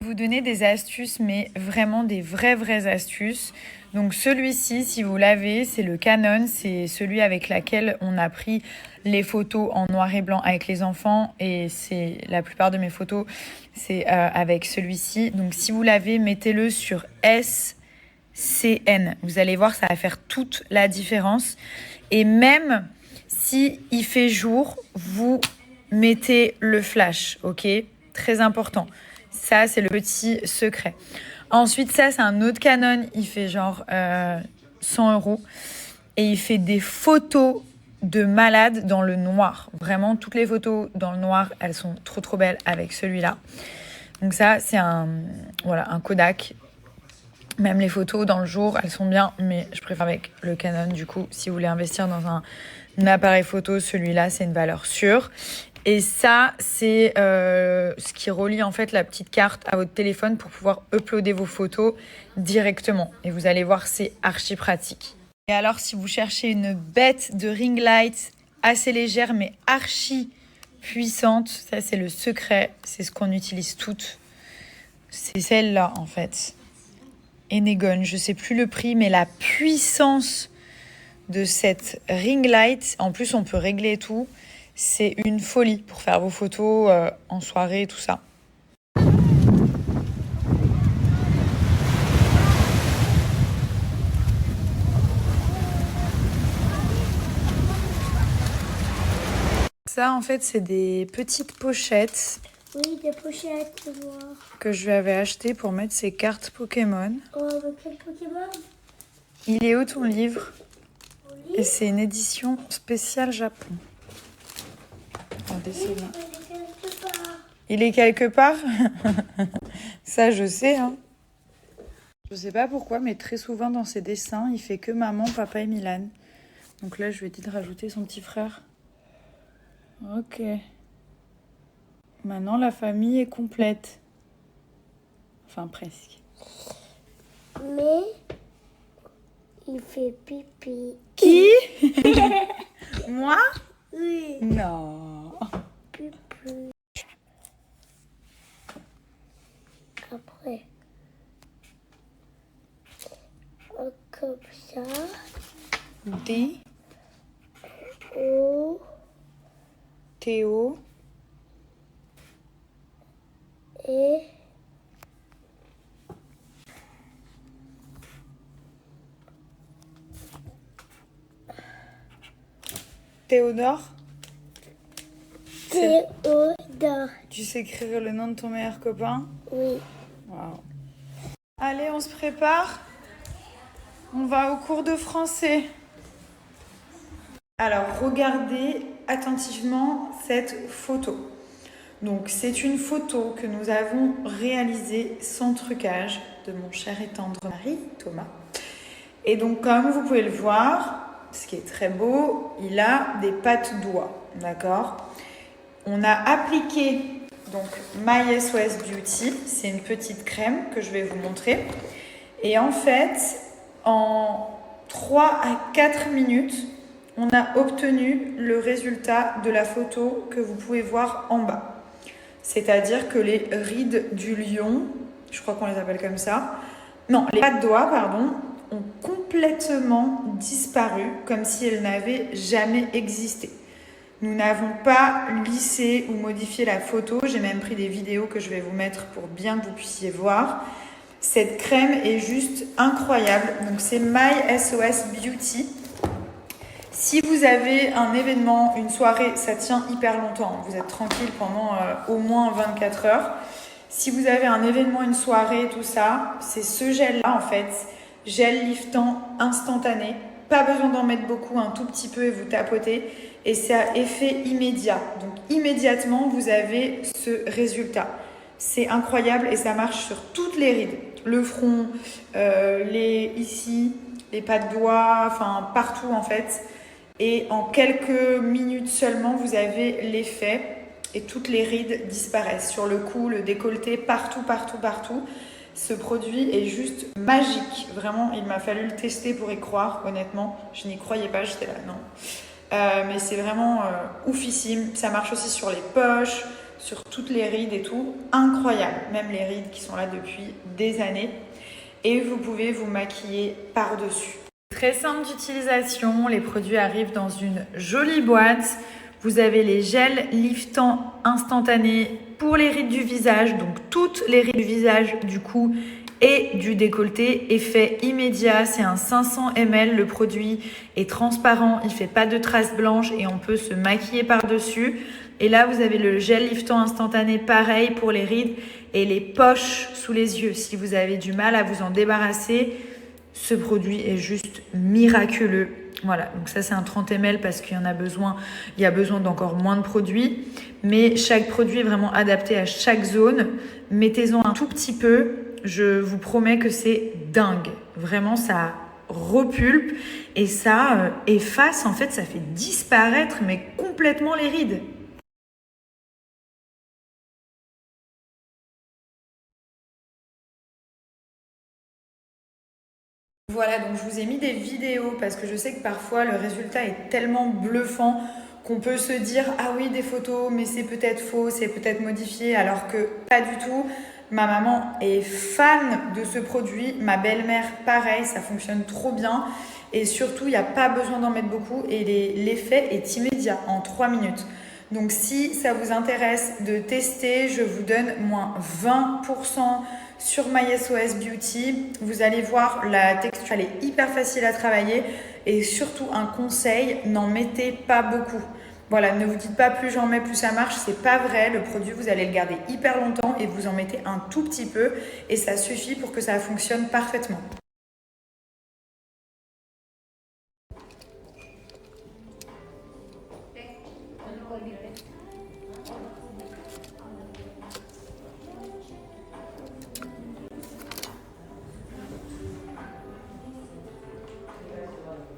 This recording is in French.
Vous donner des astuces, mais vraiment des vraies astuces. Donc celui-ci, si vous l'avez, c'est le Canon, c'est celui avec lequel on a pris les photos en noir et blanc avec les enfants, et c'est la plupart de mes photos, c'est avec celui-ci. Donc si vous l'avez, mettez-le sur SCN. Vous allez voir, ça va faire toute la différence. Et même si il fait jour, vous mettez le flash, ok? Très important. Ça, c'est le petit secret. Ensuite, ça, c'est un autre Canon. Il fait genre 100 €. Et il fait des photos de malade dans le noir. Vraiment, toutes les photos dans le noir, elles sont trop belles avec celui-là. Donc ça, c'est un Kodak. Même les photos dans le jour, elles sont bien. Mais je préfère avec le Canon. Du coup, si vous voulez investir dans un appareil photo, celui-là, c'est une valeur sûre. Et ça, c'est ce qui relie en fait la petite carte à votre téléphone pour pouvoir uploader vos photos directement. Et vous allez voir, c'est archi pratique. Et alors, si vous cherchez une bête de ring light assez légère mais archi puissante, ça c'est le secret, c'est ce qu'on utilise toutes. C'est celle-là en fait. Enegon, je sais plus le prix, mais la puissance de cette ring light, en plus on peut régler tout. C'est une folie pour faire vos photos en soirée, tout ça. Ça, en fait, c'est des petites pochettes. Oui, des pochettes noires. Que je lui avais achetées pour mettre ses cartes Pokémon. Oh, mais quel Pokémon? Il est où ton livre? Oui. Et c'est une édition spéciale Japon. Regardez, c'est là. Il est quelque part. Ça, je sais. Hein. Je sais pas pourquoi, mais très souvent dans ses dessins, il fait que maman, papa et Milan. Donc là, je lui ai dit de rajouter son petit frère. Ok. Maintenant, la famille est complète. Enfin, presque. Mais il fait pipi. Qui? Moi? Oui. Non. Pipi. Après, comme ça. D. O. Théo. Et. Théodore. Théodore. Tu sais écrire le nom de ton meilleur copain? Oui. Waouh. Allez, on se prépare. On va au cours de français. Alors, regardez attentivement cette photo. Donc, c'est une photo que nous avons réalisée sans trucage de mon cher et tendre mari, Thomas. Et donc, comme vous pouvez le voir, ce qui est très beau, il a des pattes doigts, d'accord? On a appliqué donc My SOS Beauty, c'est une petite crème que je vais vous montrer. Et en fait, en 3 à 4 minutes, on a obtenu le résultat de la photo que vous pouvez voir en bas. C'est-à-dire que les rides du lion, je crois qu'on les appelle comme ça, non, les pattes doigts, pardon, ont complètement disparu, comme si elles n'avaient jamais existé. Nous n'avons pas lissé ou modifié la photo. J'ai même pris des vidéos que je vais vous mettre pour bien que vous puissiez voir. Cette crème est juste incroyable. Donc c'est My SOS Beauty. Si vous avez un événement, une soirée, ça tient hyper longtemps. Vous êtes tranquille pendant au moins 24 heures. Si vous avez un événement, une soirée, tout ça, c'est ce gel-là en fait. Gel liftant instantané. Pas besoin d'en mettre beaucoup, un tout petit peu et vous tapotez. Et c'est à effet immédiat. Donc immédiatement, vous avez ce résultat. C'est incroyable et ça marche sur toutes les rides. Le front, ici, les pas de doigts, enfin partout en fait. Et en quelques minutes seulement, vous avez l'effet et toutes les rides disparaissent. Sur le cou, le décolleté, partout. Ce produit est juste magique. Vraiment, il m'a fallu le tester pour y croire, honnêtement. Je n'y croyais pas, j'étais là, non. Mais c'est vraiment oufissime. Ça marche aussi sur les poches, sur toutes les rides et tout, incroyable, même les rides qui sont là depuis des années. Et vous pouvez vous maquiller par-dessus. Très simple d'utilisation, les produits arrivent dans une jolie boîte. Vous avez les gels liftants instantanés pour les rides du visage, donc toutes les rides du visage du cou et du décolleté, effet immédiat, c'est un 500 ml, le produit est transparent, il ne fait pas de traces blanches et on peut se maquiller par-dessus. Et là, vous avez le gel liftant instantané, pareil pour les rides et les poches sous les yeux. Si vous avez du mal à vous en débarrasser, ce produit est juste miraculeux. Voilà, donc ça c'est un 30 ml parce qu'il y a besoin d'encore moins de produits. Mais chaque produit est vraiment adapté à chaque zone. Mettez-en un tout petit peu. Je vous promets que c'est dingue. Vraiment, ça repulpe et ça efface. En fait, ça fait disparaître mais complètement les rides. Voilà, donc je vous ai mis des vidéos parce que je sais que parfois le résultat est tellement bluffant qu'on peut se dire « Ah oui, des photos, mais c'est peut-être faux, c'est peut-être modifié », alors que pas du tout. Ma maman est fan de ce produit, ma belle-mère pareil, ça fonctionne trop bien. Et surtout, il n'y a pas besoin d'en mettre beaucoup et l'effet est immédiat, en 3 minutes. Donc si ça vous intéresse de tester, je vous donne moins 20% sur MySOS Beauty. Vous allez voir, la texture elle est hyper facile à travailler et surtout un conseil, n'en mettez pas beaucoup. Voilà, ne vous dites pas plus j'en mets plus ça marche, c'est pas vrai. Le produit vous allez le garder hyper longtemps et vous en mettez un tout petit peu et ça suffit pour que ça fonctionne parfaitement.